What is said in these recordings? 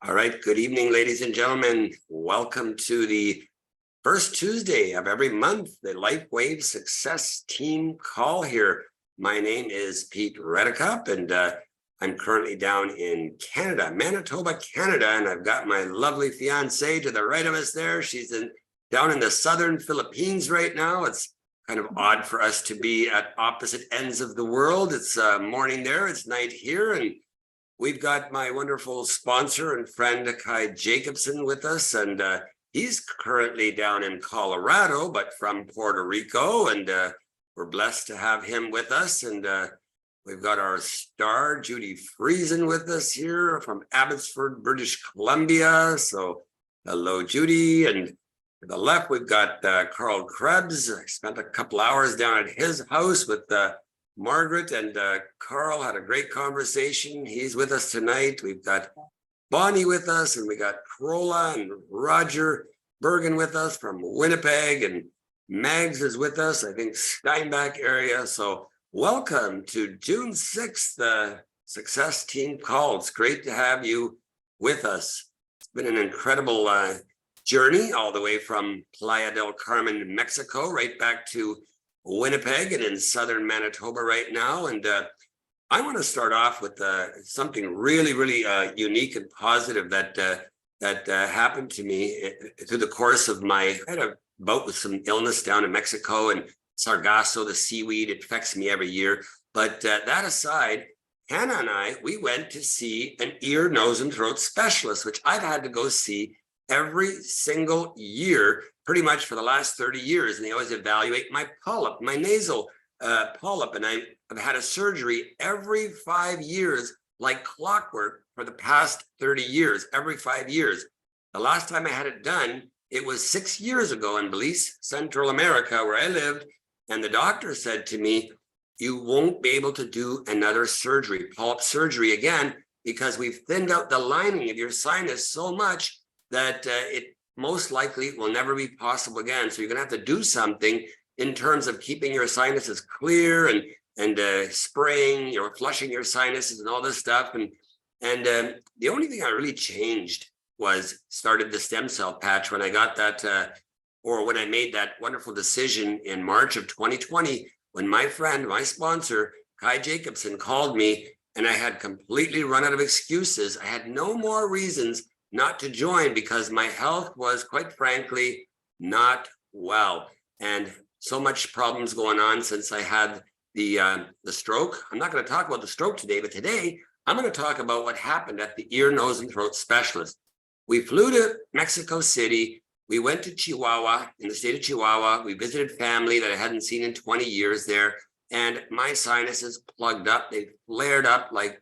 All right. Good evening, ladies and gentlemen. Welcome to the first Tuesday of every month, the Lifewave Success team call here. My name is Pete Redicop, and I'm currently down in Canada, Manitoba, Canada, and I've got my lovely fiancée to the right of us there. She's down in the southern Philippines right now. It's kind of odd for us to be at opposite ends of the world. It's morning there, it's night here, and we've got my wonderful sponsor and friend, Jacobson, with us, and he's currently down in Colorado, but from Puerto Rico, and we're blessed to have him with us. And we've got our star, Judy Friesen, with us here from Abbotsford, British Columbia. So hello, Judy. And to the left, we've got Karl Krebs. I spent a couple hours down at his house with Margaret, and Karl had a great conversation. He's with us tonight. We've got Bonnie with us, and we got Corolla and Roger Bergen with us from Winnipeg, and Mags is with us, I think Steinbach area. So welcome to June 6th, the Success Team Call. It's great to have you with us. It's been an incredible journey all the way from Playa del Carmen, Mexico, right back to Winnipeg and in southern Manitoba right now. And I want to start off with something really, really unique and positive that happened to me through the course of I had a bout with some illness down in Mexico, and sargasso, the seaweed, it affects me every year. But that aside, Hanna and I, we went to see an ear, nose, and throat specialist, which I've had to go see every single year, pretty much for the last 30 years. And they always evaluate my polyp, my nasal polyp. And I've had a surgery every 5 years, like clockwork, for the past 30 years, every 5 years. The last time I had it done, it was 6 years ago in Belize, Central America, where I lived. And the doctor said to me, you won't be able to do another surgery, polyp surgery again, because we've thinned out the lining of your sinus so much that it most likely will never be possible again. So you're going to have to do something in terms of keeping your sinuses clear and spraying, flushing your sinuses and all this stuff. And the only thing I really changed was started the stem cell patch when I got that, or when I made that wonderful decision in March of 2020, when my friend, my sponsor, Jacobson, called me, and I had completely run out of excuses. I had no more reasons not to join because my health was, quite frankly, not well, and so much problems going on since I had the stroke. I'm not going to talk about the stroke today, but today I'm going to talk about what happened at the ear, nose, and throat specialist. We flew to Mexico City. We went to Chihuahua, in the state of Chihuahua. We visited family that I hadn't seen in 20 years there, and my sinuses plugged up. They flared up like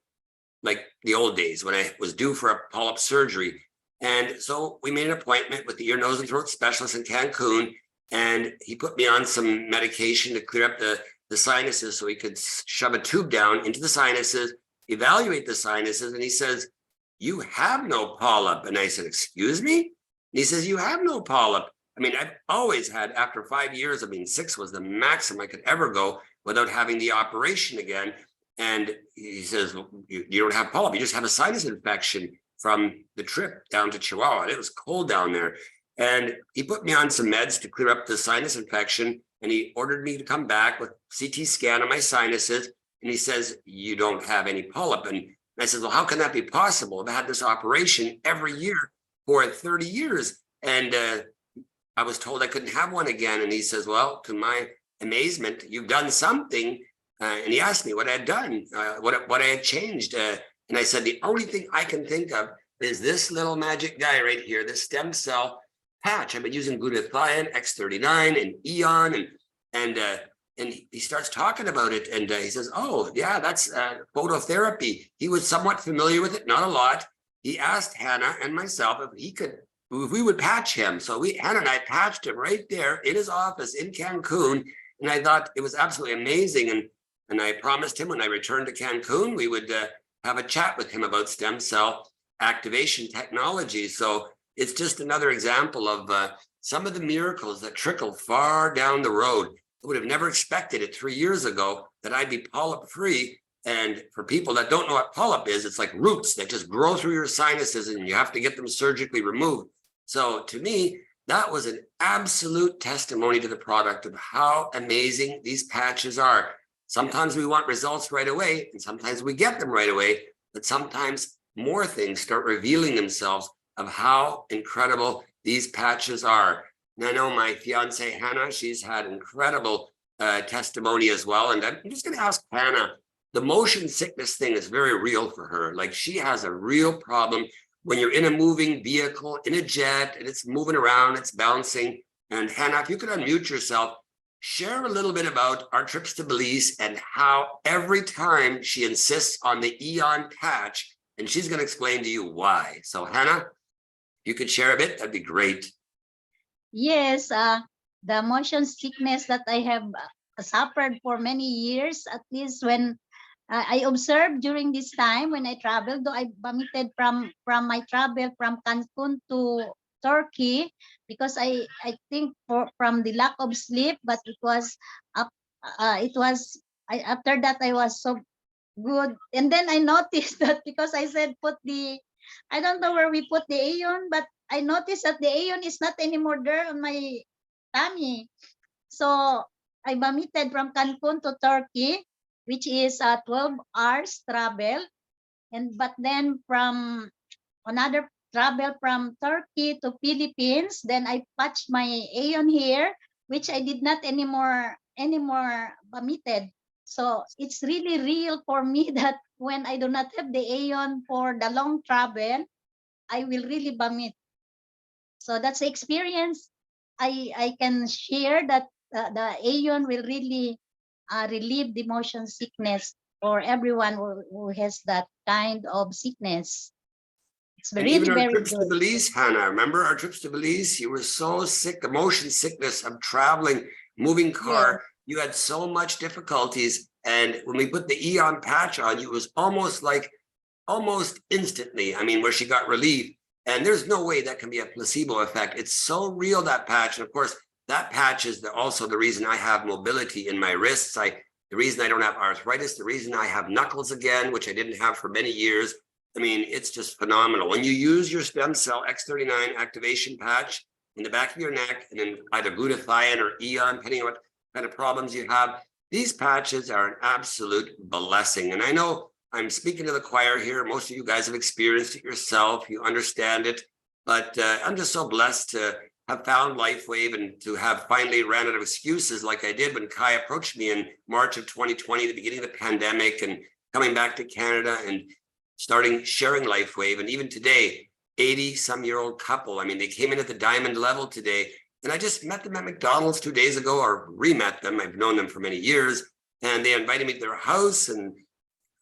the old days when I was due for a polyp surgery. And so we made an appointment with the ear, nose, and throat specialist in Cancun, and he put me on some medication to clear up the sinuses so he could shove a tube down into the sinuses, evaluate the sinuses, and he says, you have no polyp. And I said, excuse me? And he says, you have no polyp. I mean, I've always had, after 5 years, 6 was the maximum I could ever go without having the operation again. And he says, you don't have polyp, you just have a sinus infection from the trip down to Chihuahua. It was cold down there. And he put me on some meds to clear up the sinus infection. And he ordered me to come back with CT scan of my sinuses. And he says, you don't have any polyp. And I said, well, how can that be possible? I've had this operation every year for 30 years. And I was told I couldn't have one again. And he says, well, to my amazement, you've done something. And he asked me what I had done, what I had changed. And I said, the only thing I can think of is this little magic guy right here, this stem cell patch. I've been using glutathione, X39, and Eon, and he starts talking about it. And he says, oh, yeah, that's phototherapy. He was somewhat familiar with it, not a lot. He asked Hanna and myself if we would patch him. So Hanna and I patched him right there in his office in Cancun. And I thought it was absolutely amazing. And I promised him when I returned to Cancun, we would have a chat with him about stem cell activation technology. So it's just another example of some of the miracles that trickle far down the road. I would have never expected it 3 years ago that I'd be polyp free And for people that don't know what polyp is, it's like roots that just grow through your sinuses and you have to get them surgically removed. So to me, that was an absolute testimony to the product of how amazing these patches are. Sometimes we want results right away, and sometimes we get them right away, but sometimes more things start revealing themselves of how incredible these patches are. And I know my fiance, Hanna, she's had incredible testimony as well. And I'm just going to ask Hanna, the motion sickness thing is very real for her. Like, she has a real problem when you're in a moving vehicle, in a jet, and it's moving around, it's bouncing. And Hanna, if you could unmute yourself, share a little bit about our trips to Belize and how every time she insists on the Eon patch, and she's going to explain to you why. So Hanna, you could share a bit, that'd be great. Yes, the motion sickness that I have suffered for many years, at least when I observed during this time when I traveled, though I vomited from my travel from Cancun to Turkey, because I think from the lack of sleep, but it was after that I was so good. And then I noticed that because I said I don't know where we put the Aeon, but I noticed that the Aeon is not anymore there on my tummy. So I vomited from Cancun to Turkey, which is 12 hours travel. But then from another travel from Turkey to Philippines, then I patched my Aeon here, which I did not anymore vomited. So it's really real for me that when I do not have the Aeon for the long travel, I will really vomit. So that's the experience I can share, that the Aeon will really relieve the motion sickness for everyone who has that kind of sickness. It's And really even our very trips to good. Belize, Hanna, remember our trips to Belize? You were so sick, the motion sickness of traveling, moving car. Yes. You had so much difficulties. And when we put the Eon patch on you, it was almost instantly, I mean, where she got relief. And there's no way that can be a placebo effect. It's so real, that patch. And of course, that patch is also the reason I have mobility in my wrists. The reason I don't have arthritis, the reason I have knuckles again, which I didn't have for many years. I mean, it's just phenomenal. When you use your stem cell X39 activation patch in the back of your neck, and then either glutathione or Eon, depending on what kind of problems you have, these patches are an absolute blessing. And I know I'm speaking to the choir here. Most of you guys have experienced it yourself. You understand it. But I'm just so blessed to have found Lifewave and to have finally ran out of excuses like I did when Kai approached me in March of 2020, the beginning of the pandemic, and coming back to Canada and starting sharing Lifewave. And even today, 80-some-year-old couple, I mean, they came in at the diamond level today. And I just met them at McDonald's 2 days ago, or re-met them. I've known them for many years. And they invited me to their house, and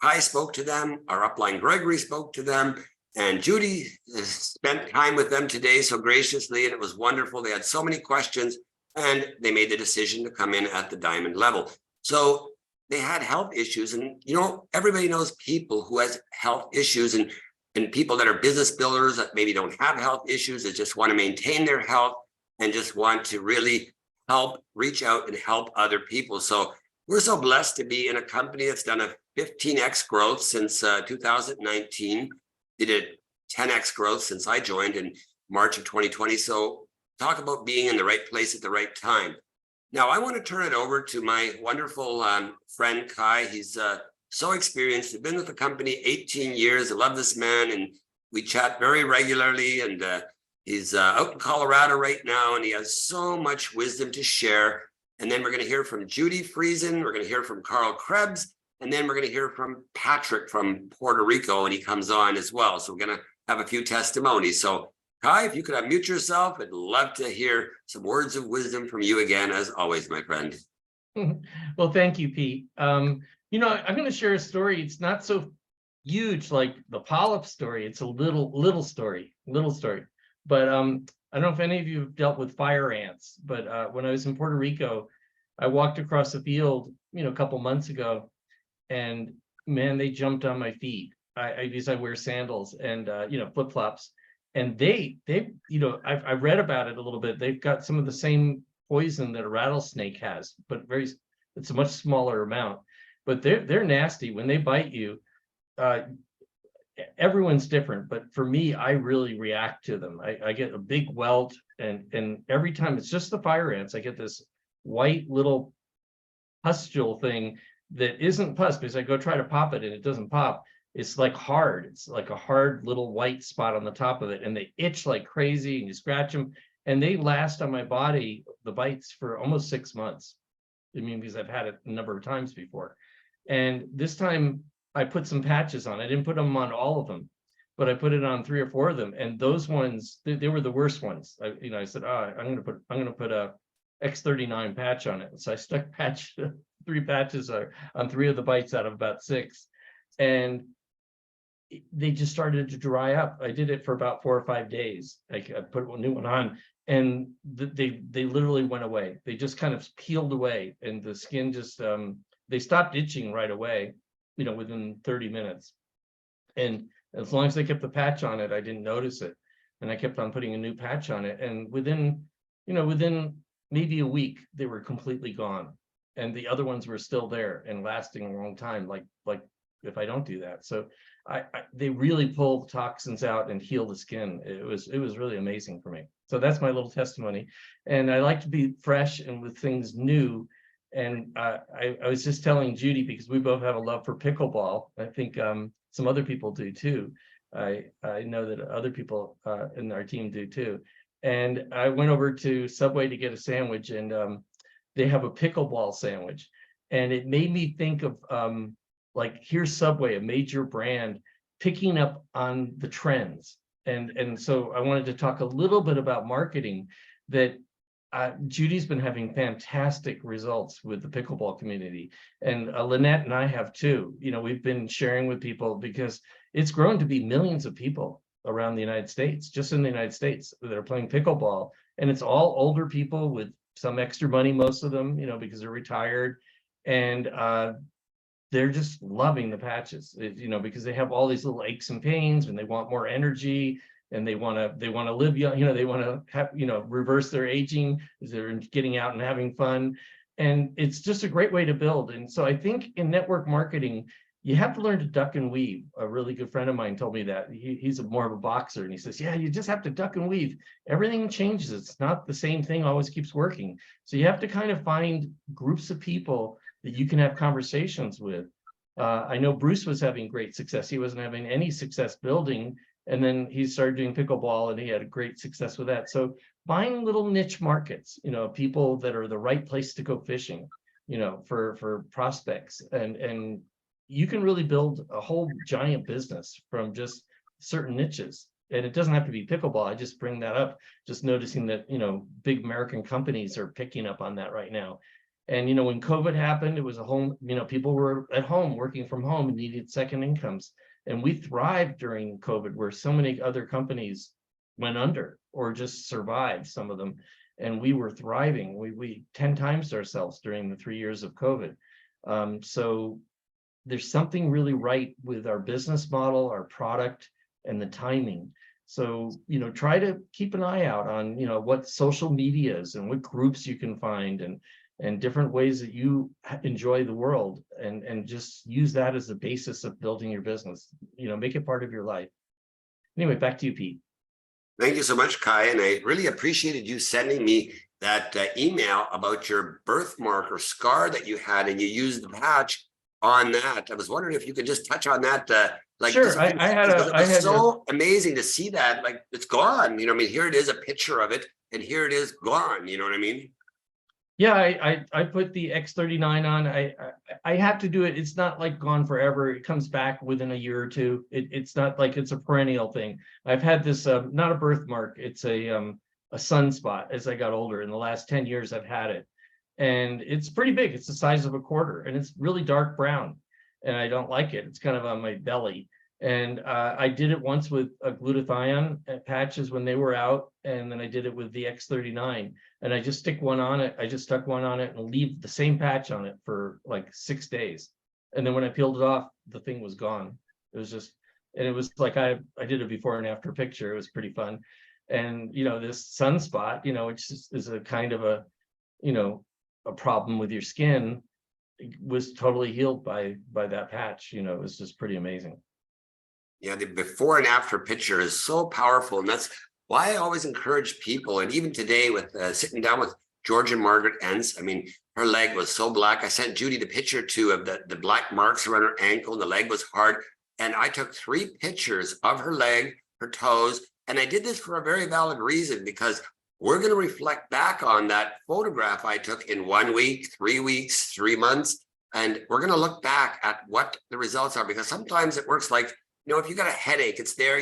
I spoke to them. Our upline Gregory spoke to them. And Judy spent time with them today so graciously, and it was wonderful. They had so many questions, and they made the decision to come in at the diamond level. So they had health issues, and everybody knows people who has health issues, and people that are business builders that maybe don't have health issues, that just want to maintain their health and just want to really help reach out and help other people. So we're so blessed to be in a company that's done a 15x growth since 2019. They did 10x growth since I joined in March of 2020. So talk about being in the right place at the right time. Now, I want to turn it over to my wonderful friend, Kai. He's so experienced. He's been with the company 18 years. I love this man, and we chat very regularly. And he's out in Colorado right now, and he has so much wisdom to share. And then we're going to hear from Judy Friesen. We're going to hear from Karl Krebs. And then we're going to hear from Patrick from Puerto Rico, and he comes on as well. So we're going to have a few testimonies. So Kai, if you could unmute yourself, I'd love to hear some words of wisdom from you again, as always, my friend. Well, thank you, Pete. I'm going to share a story. It's not so huge like the polyp story. It's a little story. But I don't know if any of you have dealt with fire ants, but when I was in Puerto Rico, I walked across the field, a couple months ago, and man, they jumped on my feet. I wear sandals and flip-flops, and I read about it a little bit. They've got some of the same poison that a rattlesnake has, but it's a much smaller amount. but they're nasty when they bite you. Everyone's different, but for me, I really react to them. I get a big welt, and every time it's just the fire ants, I get this white little pustule thing that isn't pus, because I go try to pop it and it doesn't pop. It's like hard. It's like a hard little white spot on the top of it, and they itch like crazy, and you scratch them, and they last on my body, the bites, for almost 6 months. I mean, because I've had it a number of times before. And this time I put some patches on. I didn't put them on all of them, but I put it on 3 or 4 of them. And those ones, they were the worst ones. I said, oh, I'm gonna put a X39 patch on it. So I stuck 3 patches on 3 of the bites out of about 6. And they just started to dry up. I did it for about 4 or 5 days. I put a new one on, and they literally went away. They just kind of peeled away, and the skin just they stopped itching right away, within 30 minutes. And as long as they kept the patch on it, I didn't notice it. And I kept on putting a new patch on it, and within maybe a week, they were completely gone. And the other ones were still there and lasting a long time, like if I don't do that. So they really pull toxins out and heal the skin. It was really amazing for me. So that's my little testimony. And I like to be fresh and with things new. And I was just telling Judy, because we both have a love for pickleball. I think some other people do too. I know that other people in our team do too. And I went over to Subway to get a sandwich, and they have a pickleball sandwich. And it made me think of here's Subway, a major brand, picking up on the trends. And so I wanted to talk a little bit about marketing, that Judy's been having fantastic results with the pickleball community. And Lynette and I have too. We've been sharing with people, because it's grown to be millions of people around the United States, just in the United States, that are playing pickleball. And it's all older people with some extra money, most of them, because they're retired. And they're just loving the patches, because they have all these little aches and pains, and they want more energy, and they want to live young, they want to have, reverse their aging as they're getting out and having fun. And it's just a great way to build. And so I think in network marketing, you have to learn to duck and weave. A really good friend of mine told me that. He's more of a boxer, and he says, yeah, you just have to duck and weave. Everything changes. It's not the same thing always keeps working. So you have to kind of find groups of people that you can have conversations with. I know Bruce was having great success. He wasn't having any success building, and then he started doing pickleball, and he had a great success with that. So find little niche markets, people that are the right place to go fishing, for prospects, and you can really build a whole giant business from just certain niches. And it doesn't have to be pickleball. I just bring that up, just noticing that, big American companies are picking up on that right now. And, when COVID happened, it was a home, people were at home working from home and needed second incomes. And we thrived during COVID, where so many other companies went under or just survived, some of them. And we were thriving. We 10 times ourselves during the 3 years of COVID. So there's something really right with our business model, our product, and the timing. So, try to keep an eye out on, what social media is and what groups you can find, and different ways that you enjoy the world, and just use that as the basis of building your business. Make it part of your life. Anyway, back to you, Pete. Thank you so much, Kai. And I really appreciated you sending me that email about your birthmark or scar that you had, and you used the patch on that. I was wondering if you could just touch on that. Sure, I had so amazing to see that, it's gone. Here it is, a picture of it, and here it is gone. You know what I mean? Yeah, I put the X39 on. I have to do it. It's not like gone forever. It comes back within a year or two. It's not like it's a perennial thing. I've had this, not a birthmark. It's a sunspot as I got older. In the last 10 years, I've had it. And it's pretty big. It's the size of a quarter, and it's really dark brown. And I don't like it. It's kind of on my belly. And I did it once with a glutathione patches when they were out. And then I did it with the X39. And I just stick one on it. I just stuck one on it and leave the same patch on it for like 6 days. And then when I peeled it off, the thing was gone. It was just, and it was like, I did a before and after picture. It was pretty fun. And, this sunspot, which is a kind of a problem with your skin. was totally healed by that patch. You know, it was just pretty amazing. Yeah, the before and after picture is so powerful. And that's why I always encourage people. And even today with sitting down with George and Margaret Entz, I mean, her leg was so black. I sent Judy the picture too of the black marks around her ankle, and the leg was hard. And I took 3 pictures of her leg, her toes. And I did this for a very valid reason, because we're going to reflect back on that photograph I took in 1 week, 3 weeks, 3 months. And we're going to look back at what the results are, because sometimes it works like, you know, if you got a headache, it's there.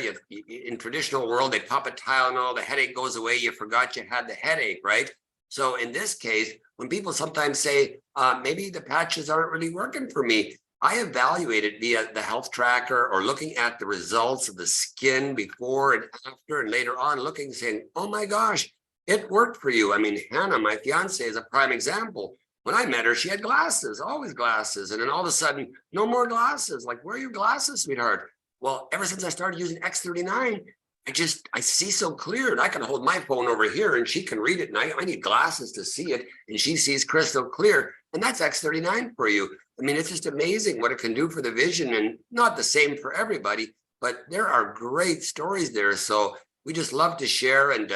In traditional world, they pop a Tylenol, the headache goes away. You forgot you had the headache, right? So in this case, when people sometimes say, maybe the patches aren't really working for me, I evaluate it via the health tracker or looking at the results of the skin before and after, and later on looking, saying, oh my gosh, it worked for you. I mean, Hannah, my fiance, is a prime example. When I met her, she had glasses, always glasses. And then all of a sudden, no more glasses. Like, where are your glasses, sweetheart? Well, ever since I started using X39, I see so clear, and I can hold my phone over here and she can read it. And I need glasses to see it, and she sees crystal clear. And that's X39 for you. I mean, it's just amazing what it can do for the vision, and not the same for everybody, but there are great stories there. So we just love to share. And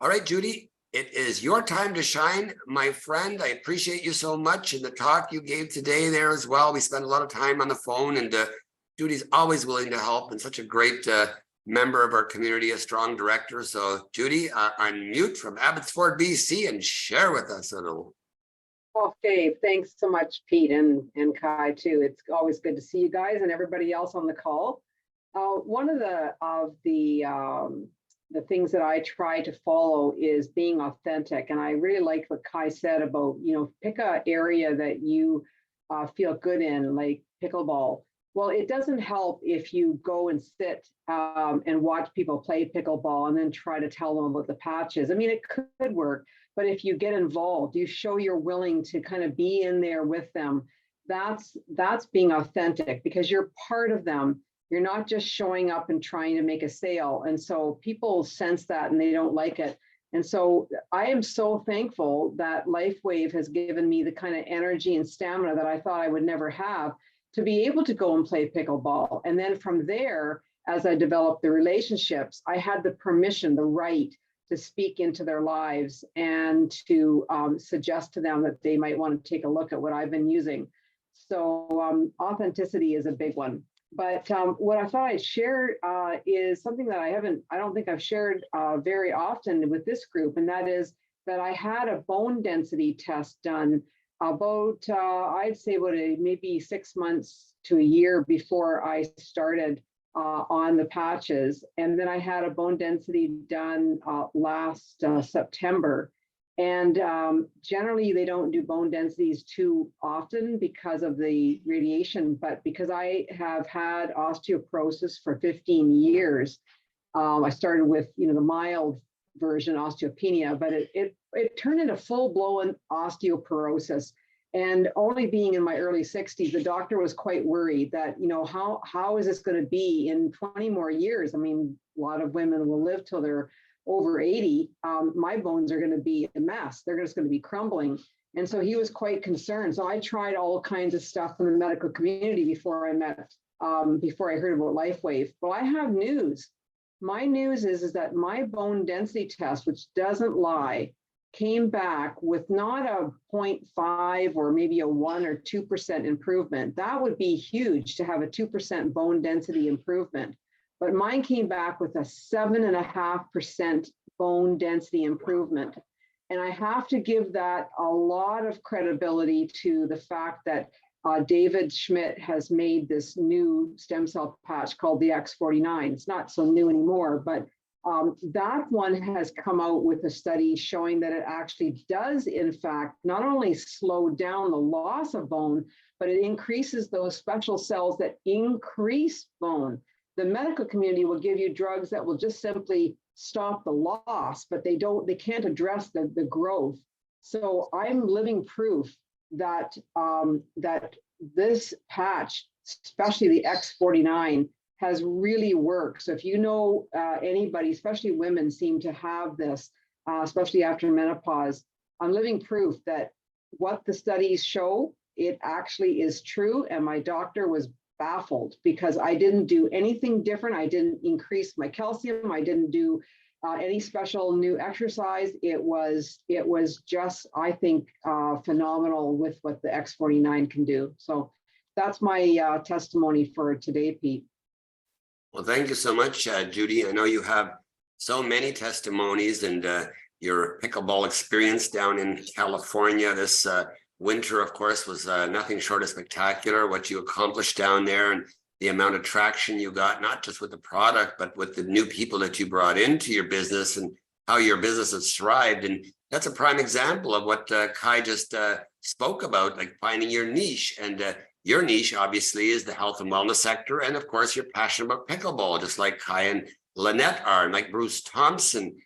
all right, Judy, it is your time to shine, my friend. I appreciate you so much, and the talk you gave today there as well. We spent a lot of time on the phone, and Judy's always willing to help, and such a great member of our community, a strong director. So Judy, unmute from Abbotsford, BC, and share with us a little. Well, Dave, thanks so much, Pete and Kai too. It's always good to see you guys and everybody else on the call. One of the things that I try to follow is being authentic, and I really liked what Kai said about, you know, pick an area that you feel good in, like pickleball. Well, it doesn't help if you go and sit and watch people play pickleball and then try to tell them about the patches. I mean, it could work, but if you get involved, you show you're willing to kind of be in there with them. That's being authentic, because you're part of them. You're not just showing up and trying to make a sale. And so people sense that and they don't like it. And so I am so thankful that Lifewave has given me the kind of energy and stamina that I thought I would never have, to be able to go and play pickleball. And then from there, as I developed the relationships, I had the permission, the right to speak into their lives and to suggest to them that they might want to take a look at what I've been using. So authenticity is a big one. But what I thought I'd share is something that I don't think I've shared very often with this group, and that is that I had a bone density test done about, I'd say maybe 6 months to a year before I started on the patches. And then I had a bone density done last September. And generally they don't do bone densities too often because of the radiation, but because I have had osteoporosis for 15 years, I started with, you know, the mild version, osteopenia, but it turned into full-blown osteoporosis. And only being in my early 60s, the doctor was quite worried that, you know, how is this going to be in 20 more years? I mean, a lot of women will live till they're over 80. My bones are going to be a mess. They're just going to be crumbling. And so he was quite concerned. So I tried all kinds of stuff in the medical community before I heard about Lifewave. Well, I have news. My news is that my bone density test, which doesn't lie, came back with not a 0.5 or maybe a 1 or 2% improvement. That would be huge to have a 2% bone density improvement. But mine came back with a 7.5% bone density improvement. And I have to give that a lot of credibility to the fact that David Schmidt has made this new stem cell patch called the X49. It's not so new anymore, but that one has come out with a study showing that it actually does, in fact, not only slow down the loss of bone, but it increases those special cells that increase bone. The medical community will give you drugs that will just simply stop the loss, but they can't address the growth. So I'm living proof that that this patch, especially the X49, has really worked. So if you know anybody, especially women seem to have this, especially after menopause, I'm living proof that what the studies show it actually is true. And my doctor was baffled because I didn't do anything different. I didn't increase my calcium. I didn't do any special new exercise. It was just, I think, phenomenal with what the X49 can do. So that's my testimony for today, Pete. Well, thank you so much, Judy. I know you have so many testimonies, and your pickleball experience down in California this winter, of course, was nothing short of spectacular. What you accomplished down there and the amount of traction you got, not just with the product, but with the new people that you brought into your business and how your business has thrived. And that's a prime example of what Kai just spoke about, like finding your niche. And your niche, obviously, is the health and wellness sector. And of course, you're passionate about pickleball, just like Kai and Lynette are, and like Bruce Thompson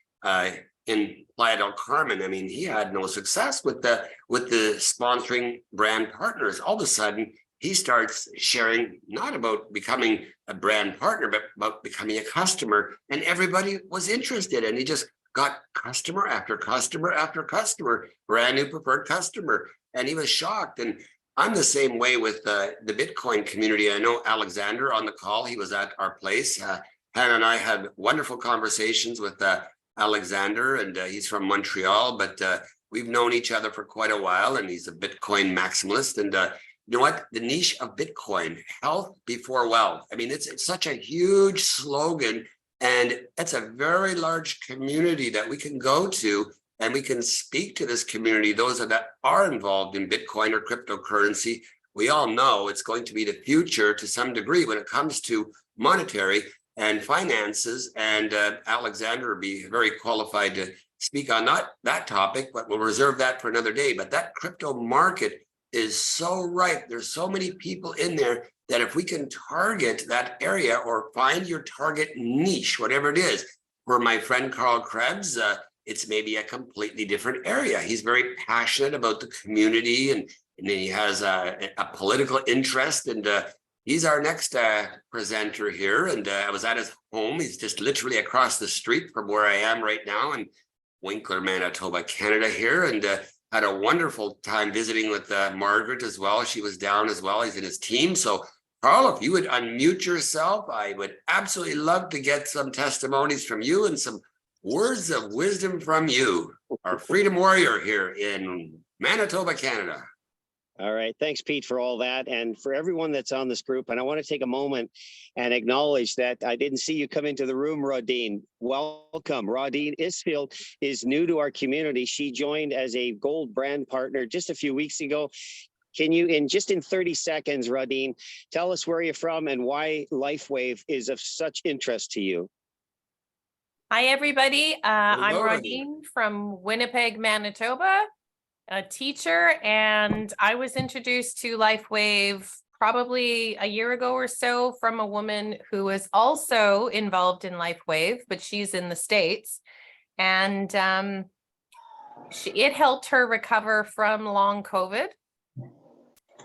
in Playa del Carmen. I mean, he had no success with the sponsoring brand partners. All of a sudden, he starts sharing not about becoming a brand partner, but about becoming a customer. And everybody was interested. And he just got customer after customer after customer, brand new preferred customer. And he was shocked. And I'm the same way with the Bitcoin community. I know Alexander on the call, he was at our place. Hannah and I had wonderful conversations with Alexander, and he's from Montreal, but we've known each other for quite a while, and he's a Bitcoin maximalist. And you know what? The niche of Bitcoin, health before wealth. I mean, it's such a huge slogan, and it's a very large community that we can go to, and we can speak to this community, those that are involved in Bitcoin or cryptocurrency. We all know it's going to be the future to some degree when it comes to monetary and finances. And Alexander will be very qualified to speak on that topic, but we'll reserve that for another day. But that crypto market is so ripe. There's so many people in there that if we can target that area or find your target niche, whatever it is, for my friend Karl Krebs, it's maybe a completely different area. He's very passionate about the community, and then he has a political interest, and he's our next presenter here. And I was at his home. He's just literally across the street from where I am right now in Winkler, Manitoba, Canada here, and had a wonderful time visiting with Margaret as well. She was down as well. He's in his team. So Karl, if you would unmute yourself, I would absolutely love to get some testimonies from you and some words of wisdom from you, our freedom warrior here in Manitoba, Canada. All right. Thanks, Pete, for all that. And for everyone that's on this group. And I want to take a moment and acknowledge that I didn't see you come into the room, Rodine. Welcome. Rodine Isfield is new to our community. She joined as a gold brand partner just a few weeks ago. Can you, in 30 seconds, Rodine, tell us where you're from and why Lifewave is of such interest to you? Hi, everybody. I'm Hello, Rodine from Winnipeg, Manitoba, a teacher, and I was introduced to Lifewave probably a year ago or so from a woman who was also involved in Lifewave, but she's in the States. And it helped her recover from long COVID,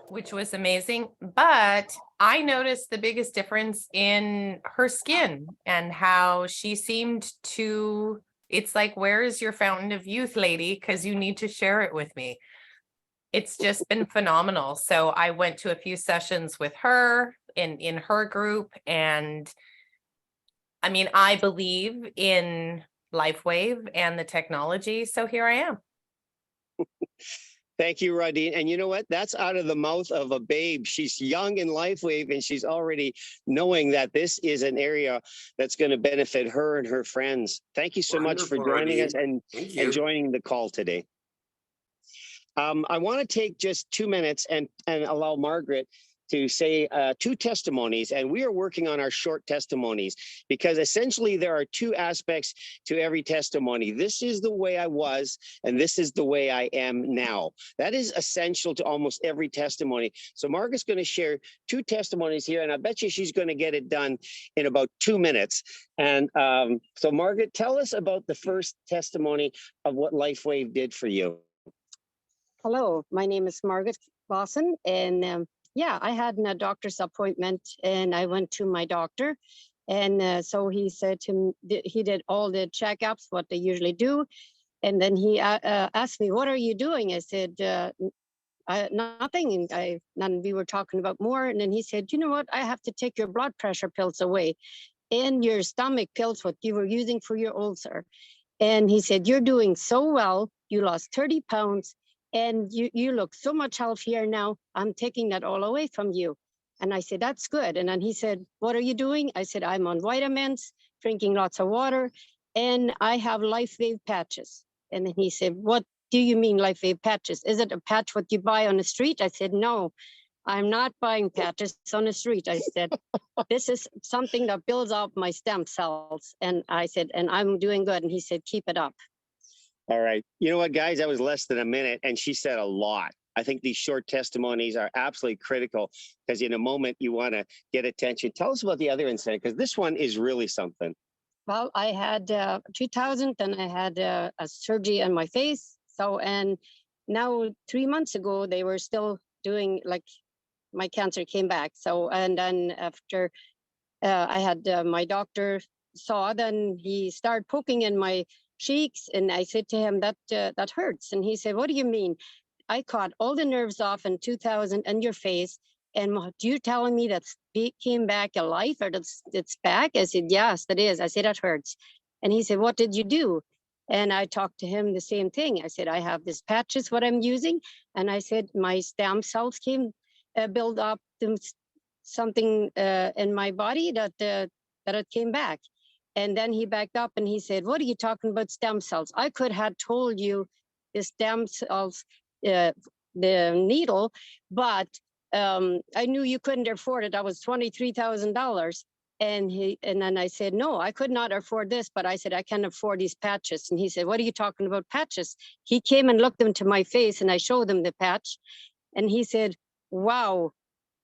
which was amazing. But I noticed the biggest difference in her skin and how she seemed to, it's like, where is your fountain of youth, lady? Because you need to share it with me. It's just been phenomenal. So I went to a few sessions with her in her group. And I mean, I believe in Lifewave and the technology. So here I am. Thank you, Rodine. And you know what? That's out of the mouth of a babe. She's young in Lifewave, and she's already knowing that this is an area that's going to benefit her and her friends. Thank you so much for joining us and joining the call today. I want to take just 2 minutes and allow Margaret to say 2 testimonies, and we are working on our short testimonies because essentially there are 2 aspects to every testimony. This is the way I was, and this is the way I am now. That is essential to almost every testimony. So Margaret's going to share 2 testimonies here, and I bet you she's going to get it done in about 2 minutes. And so Margaret, tell us about the first testimony of what Lifewave did for you. Hello, my name is Margaret Bosson, and yeah, I had a doctor's appointment and I went to my doctor. And so he said to me, he did all the checkups, what they usually do. And then he asked me, what are you doing? I said, Nothing. And then we were talking about more. And then he said, you know what? I have to take your blood pressure pills away and your stomach pills, what you were using for your ulcer. And he said, you're doing so well. You lost 30 pounds and you look so much healthier now. I'm taking that all away from you. And I said, that's good. And then he said, what are you doing? I said, I'm on vitamins, drinking lots of water, and I have Lifewave patches. And then he said, what do you mean Lifewave patches? Is it a patch what you buy on the street? I said, no, I'm not buying patches on the street. I said, this is something that builds up my stem cells. And I said, and I'm doing good. And he said, keep it up. All right. You know what, guys? That was less than a minute, and she said a lot. I think these short testimonies are absolutely critical because in a moment you want to get attention. Tell us about the other incident, because this one is really something. Well, I had 2000 and I had a surgery on my face. So, and now 3 months ago, they were still doing, like, my cancer came back. So, and then after I had my doctor saw, then he started poking in my cheeks, and I said to him, that hurts. And he said, what do you mean? I caught all the nerves off in 2000 and your face. And you're telling me that came back alive, or it's back? I said, yes, that is. I said, that hurts. And he said, what did you do? And I talked to him the same thing. I said, I have this patch is what I'm using. And I said, my stem cells came build up something in my body that it came back. And then he backed up and he said, what are you talking about stem cells? I could have told you the stem cells, the needle, but I knew you couldn't afford it. That was $23,000. And then I said, no, I could not afford this, but I said, I can afford these patches. And he said, what are you talking about patches? He came and looked into my face and I showed him the patch. And he said, wow,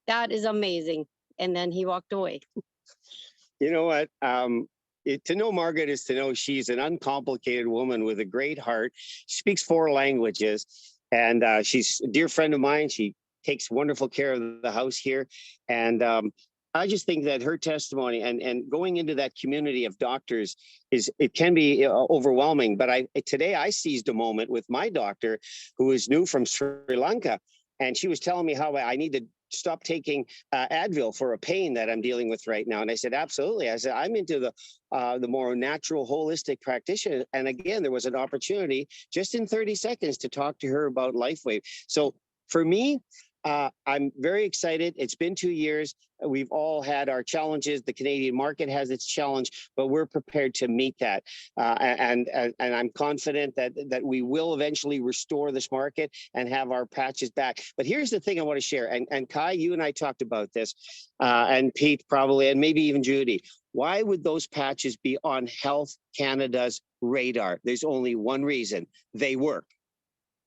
that is amazing. And then he walked away. You know what? To know Margaret is to know she's an uncomplicated woman with a great heart. She speaks 4 languages, and she's a dear friend of mine. She takes wonderful care of the house here. And I just think that her testimony and going into that community of doctors it can be overwhelming. But today I seized a moment with my doctor, who is new from Sri Lanka, and she was telling me how I need to stop taking Advil for a pain that I'm dealing with right now. And I said, absolutely. I said, I'm into the more natural, holistic practitioner. And again, there was an opportunity just in 30 seconds to talk to her about Lifewave. So for me, I'm very excited. It's been 2 years. We've all had our challenges. The Canadian market has its challenge, but we're prepared to meet that. And I'm confident that we will eventually restore this market and have our patches back. But here's the thing I want to share. And Kai, you and I talked about this, and Pete probably, and maybe even Judy. Why would those patches be on Health Canada's radar? There's only one reason: they work.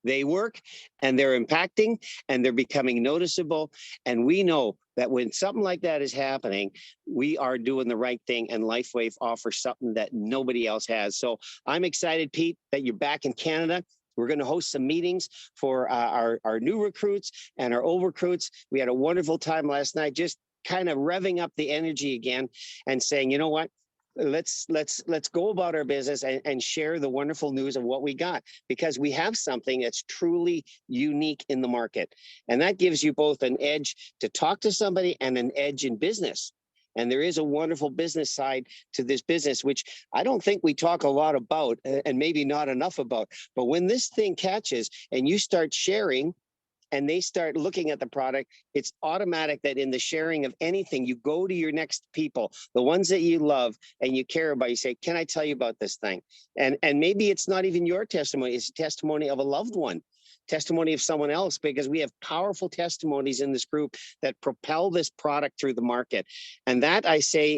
They work, and they're impacting, and they're becoming noticeable. And we know that when something like that is happening, we are doing the right thing, and Lifewave offers something that nobody else has. So I'm excited, Pete, that you're back in Canada. We're going to host some meetings for our new recruits and our old recruits. We had a wonderful time last night, just kind of revving up the energy again and saying, you know what? Let's go about our business and share the wonderful news of what we got, because we have something that's truly unique in the market. And that gives you both an edge to talk to somebody and an edge in business. And there is a wonderful business side to this business, which I don't think we talk a lot about, and maybe not enough about. But when this thing catches and you start sharing, and they start looking at the product, it's automatic that in the sharing of anything, you go to your next people, the ones that you love and you care about. You say, can I tell you about this thing? And maybe it's not even your testimony, it's a testimony of a loved one, testimony of someone else, because we have powerful testimonies in this group that propel this product through the market. And that, I say,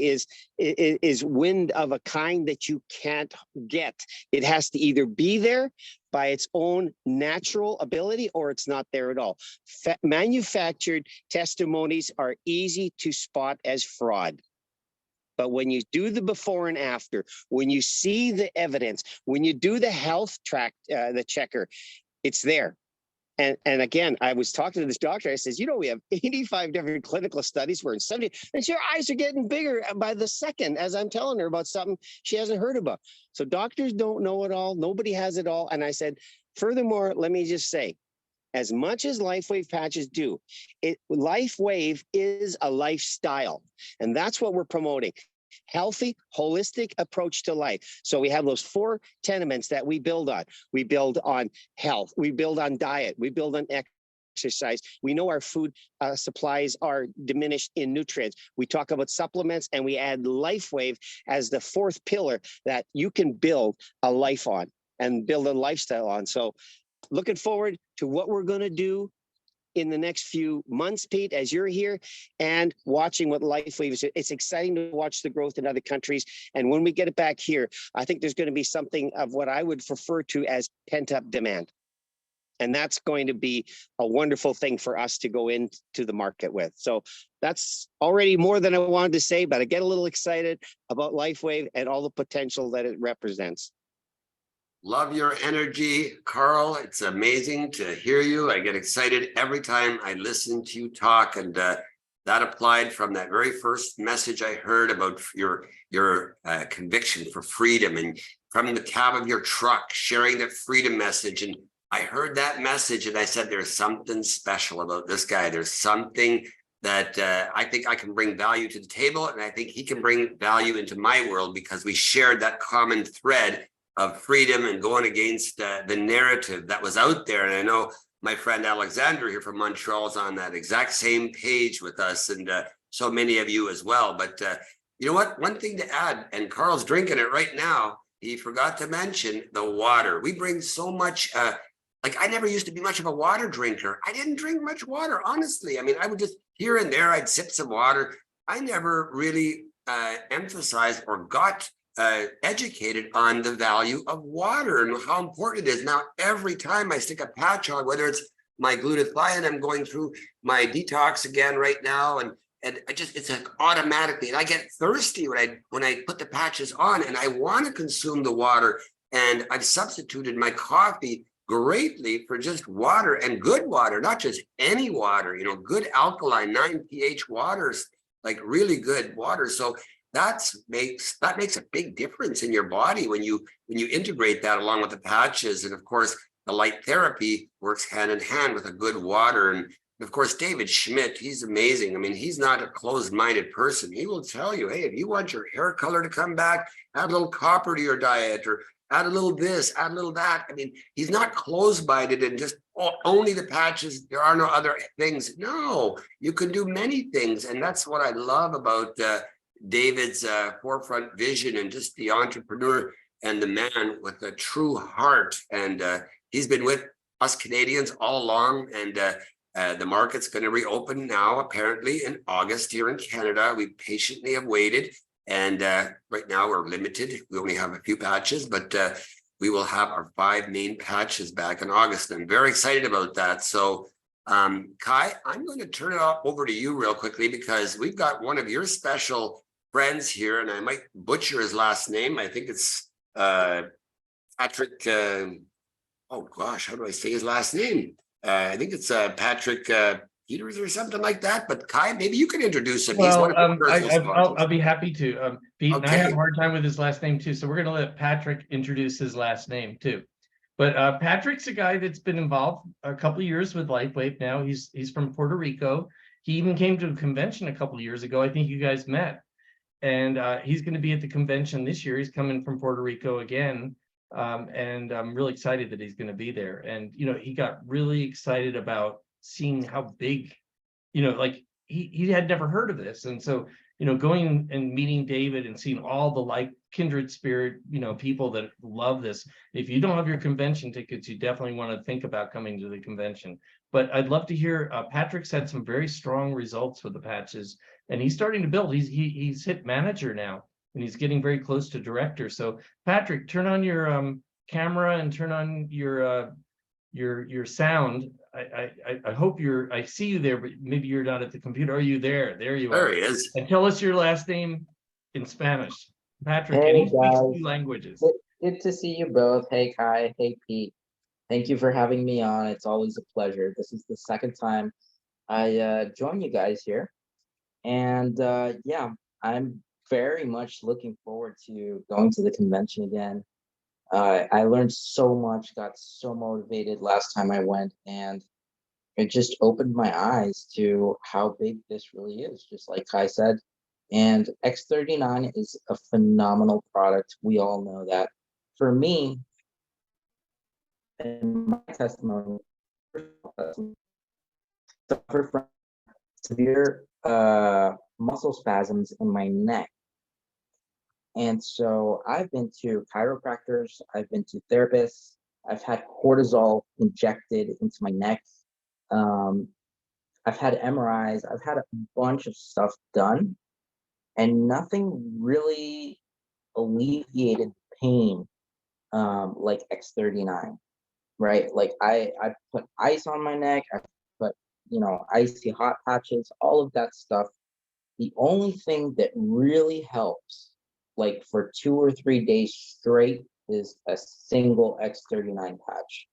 is wind of a kind that you can't get. It has to either be there by its own natural ability, or it's not there at all. Manufactured testimonies are easy to spot as fraud. But when you do the before and after, when you see the evidence, when you do the health track, the checker, it's there. And again, I was talking to this doctor. I says, you know, we have 85 different clinical studies. We're in 70, and your eyes are getting bigger by the second as I'm telling her about something she hasn't heard about. So doctors don't know it all. Nobody has it all. And I said, furthermore, let me just say, as much as Lifewave patches do, Lifewave is a lifestyle. And that's what we're promoting. Healthy, holistic approach to life. So we have those 4 tenements that we build on. We build on health. We build on diet. We build on exercise. We know our food supplies are diminished in nutrients. We talk about supplements, and we add Lifewave as the 4th pillar that you can build a life on and build a lifestyle on. So looking forward to what we're going to do in the next few months, Pete, as you're here and watching what Lifewave is. It's exciting to watch the growth in other countries. And when we get it back here, I think there's going to be something of what I would refer to as pent-up demand. And that's going to be a wonderful thing for us to go into the market with. So that's already more than I wanted to say, but I get a little excited about Lifewave and all the potential that it represents. Love your energy, Karl. It's amazing to hear you. I get excited every time I listen to you talk, and that applied from that very first message I heard about your conviction for freedom, and from the cab of your truck sharing that freedom message. And I heard that message and I said, there's something special about this guy. There's something that I think I can bring value to the table, and I think he can bring value into my world, because we shared that common thread of freedom and going against the narrative that was out there. And I know my friend Alexander here from Montreal is on that exact same page with us, and so many of you as well. But you know what? One thing to add, and Karl's drinking it right now, he forgot to mention the water. We bring so much, like I never used to be much of a water drinker. I didn't drink much water, honestly. I mean, I would just here and there, I'd sip some water. I never really emphasized or got educated on the value of water and how important it is. Now, every time I stick a patch on, whether it's my glutathione, I'm going through my detox again right now, and I just, it's like automatically, and I get thirsty when I put the patches on, and I want to consume the water. And I've substituted my coffee greatly for just water, and good water, not just any water, you know, good alkaline 9 pH waters, like really good water. So that makes a big difference in your body when you integrate that along with the patches. And of course, the light therapy works hand in hand with a good water. And of course, David Schmidt, he's amazing. I mean, he's not a closed-minded person. He will tell you, hey, if you want your hair color to come back, add a little copper to your diet, or add a little this, add a little that. I mean, he's not closed-minded and just only the patches. There are no other things. No, you can do many things. And that's what I love about David's forefront vision, and just the entrepreneur and the man with a true heart. And he's been with us Canadians all along, and the market's going to reopen now, apparently in August here in Canada. We patiently have waited, and right now we're limited. We only have a few patches, but we will have our 5 main patches back in August. I'm very excited about that. So Kai, I'm going to turn it over to you real quickly, because we've got one of your special friends here, and I might butcher his last name. I think it's Patrick. Oh gosh, how do I say his last name? I think it's Patrick Peters or something like that. But Kai, maybe you can introduce him. Well, He's one of the I'll be happy to. Pete, and I Okay. have a hard time with his last name too, so we're going to let Patrick introduce his last name too. But Patrick's a guy that's been involved a couple of years with Lifewave now. He's from Puerto Rico. He even came to a convention a couple of years ago. I think you guys met. And he's going to be at the convention this year. He's coming from Puerto Rico again. And I'm really excited that he's going to be there. And, you know, he got really excited about seeing how big, you know, like he had never heard of this. And so, you know, going and meeting David and seeing all the like kindred spirit, you know, people that love this. If you don't have your convention tickets, you definitely want to think about coming to the convention. But I'd love to hear, Patrick's had some very strong results with the patches, and he's starting to build. He's hit manager now, and he's getting very close to director. So Patrick, turn on your camera and turn on your sound. I hope I see you there, but maybe you're not at the computer. Are you there? There you are. There he is. And tell us your last name in Spanish. Patrick, Hey, and he speaks guys. 2 languages. Good to see you both. Hey, Kai. Hey, Pete. Thank you for having me on. It's always a pleasure. This is the second time I join you guys here. And yeah, I'm very much looking forward to going to the convention again. I learned so much, got so motivated last time I went, and it just opened my eyes to how big this really is, just like Kai said. And X39 is a phenomenal product. We all know that. For me, in my testimony, suffer from severe muscle spasms in my neck. And so I've been to chiropractors, I've been to therapists, I've had cortisol injected into my neck. I've had MRIs, I've had a bunch of stuff done, and nothing really alleviated pain like X39, right? Like I put ice on my neck, I put, icy hot patches, all of that stuff. The only thing that really helps, like for 2 or 3 days straight, is a single X39 patch.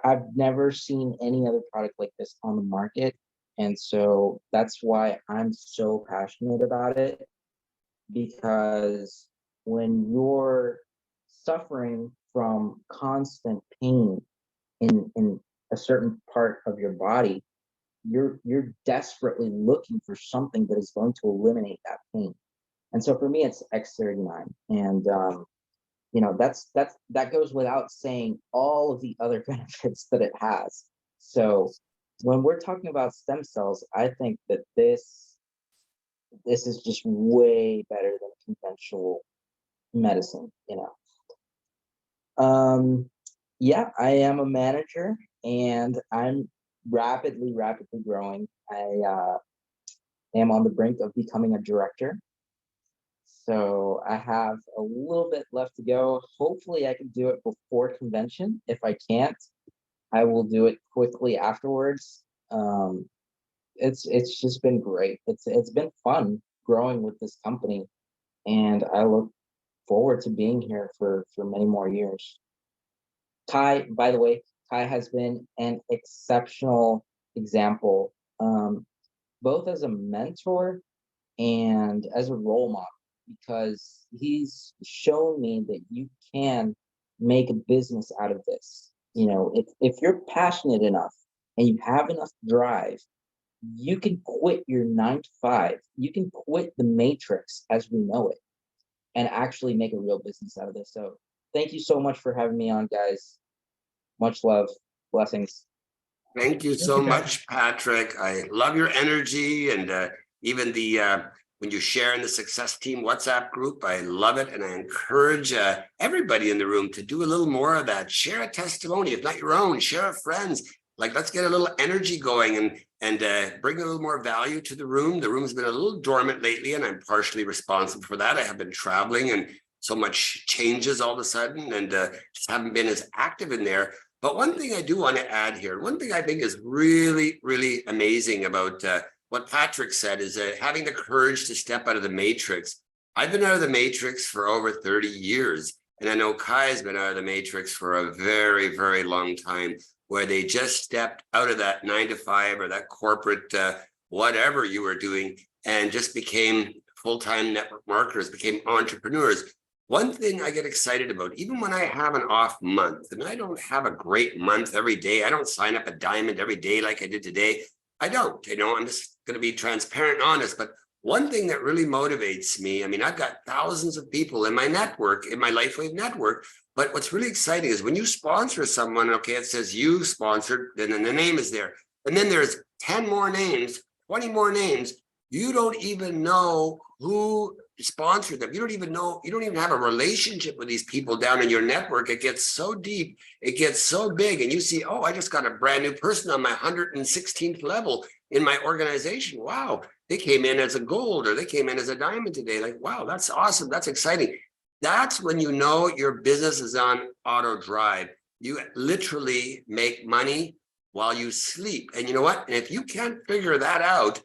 I've never seen any other product like this on the market. And so that's why I'm so passionate about it, because when you're suffering from constant pain in a certain part of your body, you're desperately looking for something that is going to eliminate that pain. And so for me, it's X39. And that goes without saying all of the other benefits that it has. So when we're talking about stem cells, I think that this is just way better than conventional medicine, Yeah, I am a manager, and I'm rapidly growing. I am on the brink of becoming a director. So I have a little bit left to go. Hopefully I can do it before convention. If I can't, I will do it quickly afterwards. It's just been great. It's been fun growing with this company, and I look forward to being here for many more years. Kai, by the way, Kai has been an exceptional example, both as a mentor and as a role model, because he's shown me that you can make a business out of this. If you're passionate enough and you have enough drive, you can quit your 9 to 5. You can quit the matrix as we know it and actually make a real business out of this. So thank you so much for having me on, guys. Much love. Blessings. Thank you so much, Patrick. I love your energy, and even the when you share in the Success Team WhatsApp group, I love it. And I encourage everybody in the room to do a little more of that. Share a testimony, if not your own, share with friends. Like, let's get a little energy going and bring a little more value to the room. The room has been a little dormant lately, and I'm partially responsible for that. I have been traveling, and so much changes all of a sudden, and just haven't been as active in there. But one thing I do want to add here, one thing I think is really, really amazing about what Patrick said, is having the courage to step out of the matrix. I've been out of the matrix for over 30 years. And I know Kai has been out of the matrix for a very, very long time, where they just stepped out of that 9 to 5 or that corporate, whatever you were doing, and just became full-time network marketers, became entrepreneurs. One thing I get excited about, even when I have an off month, and I don't have a great month every day, I don't sign up a diamond every day like I did today. I don't, I'm just going to be transparent and honest. But one thing that really motivates me, I've got thousands of people in my network, in my Lifewave network. But what's really exciting is when you sponsor someone, okay, it says you sponsored, and then the name is there. And then there's 10 more names, 20 more names. You don't even know who sponsored them. You don't even know, you don't even have a relationship with these people down in your network. It gets so deep, it gets so big, and you see, oh, I just got a brand new person on my 116th level in my organization. Wow, they came in as a gold, or they came in as a diamond today. Like, wow, that's awesome. That's exciting. That's when you know your business is on auto drive. You literally make money while you sleep. And you know what? And if you can't figure that out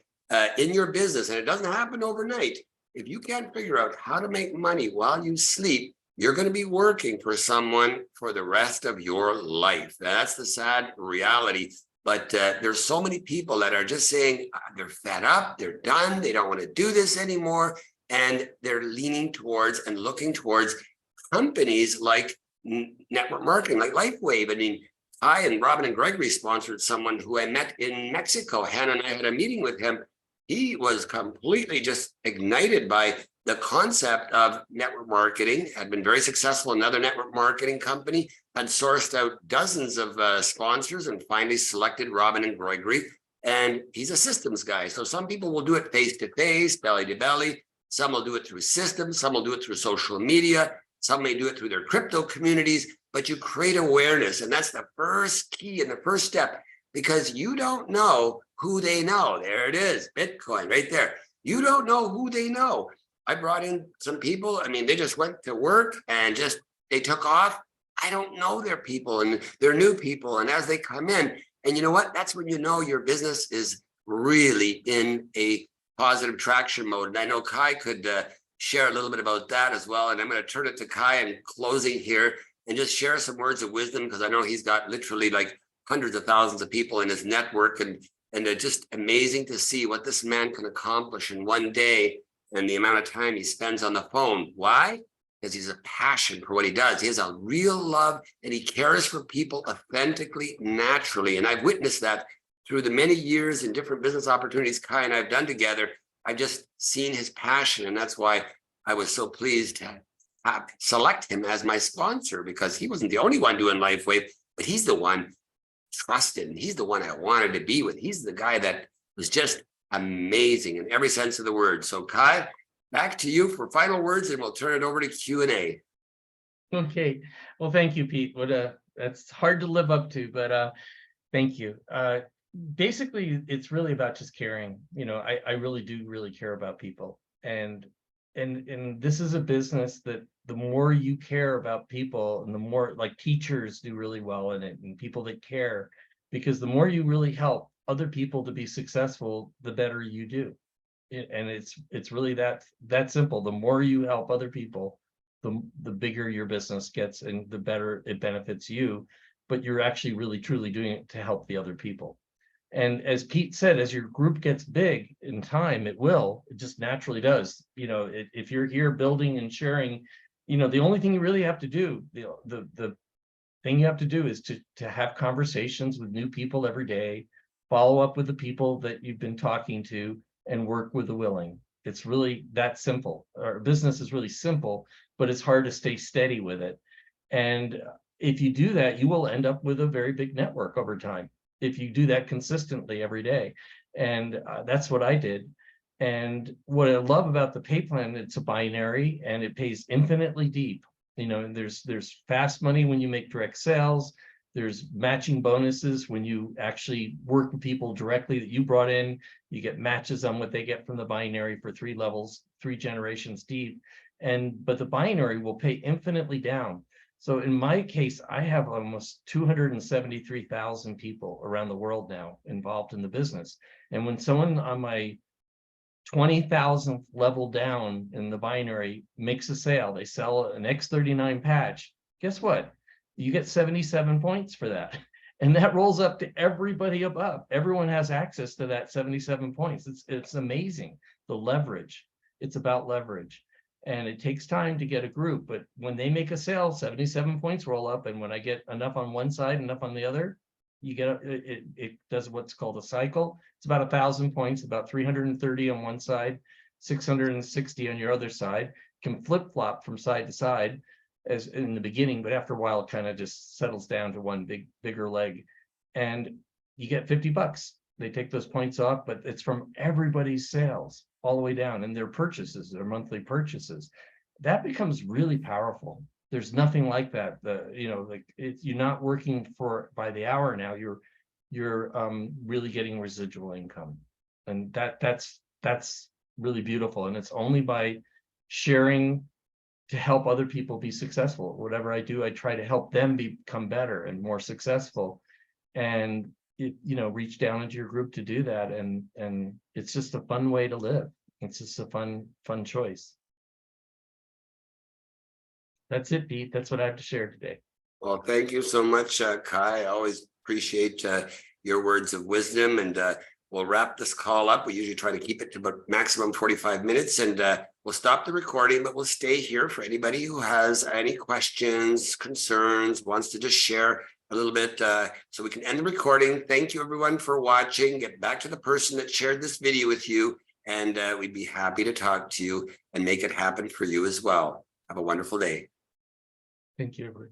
in your business, and it doesn't happen overnight, if you can't figure out how to make money while you sleep, you're going to be working for someone for the rest of your life. That's the sad reality. But there's so many people that are just saying they're fed up, they're done, they don't want to do this anymore. And they're leaning towards and looking towards companies like network marketing, like Lifewave. I and Robin and Gregory sponsored someone who I met in Mexico. Hannah and I had a meeting with him. He was completely just ignited by the concept of network marketing, had been very successful in another network marketing company, had sourced out dozens of sponsors and finally selected Robin and Gregory. And he's a systems guy. So some people will do it face to face, belly to belly. Some will do it through systems. Some will do it through social media. Some may do it through their crypto communities, but you create awareness. And that's the first key and the first step, because you don't know who they know. There it is, Bitcoin right there. You don't know who they know. I brought in some people. I mean, they just went to work and they took off. I don't know their people and they're new people. And as they come in, and you know what? That's when you know your business is really in a positive traction mode. And I know Kai could share a little bit about that as well. And I'm going to turn it to Kai in closing here and just share some words of wisdom, because I know he's got literally like hundreds of thousands of people in his network. And it's just amazing to see what this man can accomplish in one day and the amount of time he spends on the phone. Why? Because he's a passion for what he does. He has a real love and he cares for people authentically, naturally. And I've witnessed that through the many years and different business opportunities Kai and I have done together. I've just seen his passion. And that's why I was so pleased to select him as my sponsor, because he wasn't the only one doing Lifewave, but he's the one trusted. And he's the one I wanted to be with. He's the guy that was just amazing in every sense of the word. So Kai, back to you for final words, and we'll turn it over to Q&A. Okay. Well, thank you, Pete. That's hard to live up to, but thank you. Basically, it's really about just caring. You know, I really do care about people. And this is a business that the more you care about people, and the more, like, teachers do really well in it, and people that care, because the more you really help other people to be successful, the better you do. And it's really that simple. The more you help other people, the bigger your business gets and the better it benefits you, but you're actually really truly doing it to help the other people. And as Pete said, as your group gets big in time, it just naturally does. You know, if you're here building and sharing, you know, the only thing you really have to do, the thing you have to do is to have conversations with new people every day, follow up with the people that you've been talking to, and work with the willing. It's really that simple. Our business is really simple, but it's hard to stay steady with it. And if you do that, you will end up with a very big network over time, if you do that consistently every day. And that's what I did. And what I love about the pay plan, it's a binary and it pays infinitely deep. You know, and there's fast money when you make direct sales. There's matching bonuses when you actually work with people directly that you brought in. You get matches on what they get from the binary for 3 levels, 3 generations deep. But the binary will pay infinitely down. So in my case, I have almost 273,000 people around the world now involved in the business. And when someone on my 20,000th level down in the binary makes a sale, they sell an X39 patch, guess what? You get 77 points for that. And that rolls up to everybody above. Everyone has access to that 77 points. It's amazing, the leverage. It's about leverage. And it takes time to get a group, but when they make a sale, 77 points roll up. And when I get enough on one side, enough on the other, you get it does what's called a cycle. It's about 1,000 points, about 330 on one side, 660 on your other side. Can flip-flop from side to side as in the beginning, but after a while it kind of just settles down to one bigger leg, and you get $50. They take those points off, but it's from everybody's sales all the way down, and their purchases, their monthly purchases. That becomes really powerful. There's nothing like that. You're not working by the hour now. You're really getting residual income, and that's really beautiful. And it's only by sharing to help other people be successful. Whatever I do, I try to help them become better and more successful, and reach down into your group to do that. And it's just a fun way to live. It's just a fun choice. That's it, Pete. That's what I have to share today. Well, thank you so much, Kai. I always appreciate your words of wisdom, and we'll wrap this call up. We usually try to keep it to about maximum 45 minutes, and we'll stop the recording, but we'll stay here for anybody who has any questions, concerns, wants to just share a little bit so we can end the recording. Thank you everyone for watching. Get back to the person that shared this video with you, and we'd be happy to talk to you and make it happen for you as well. Have a wonderful day. Thank you, everybody.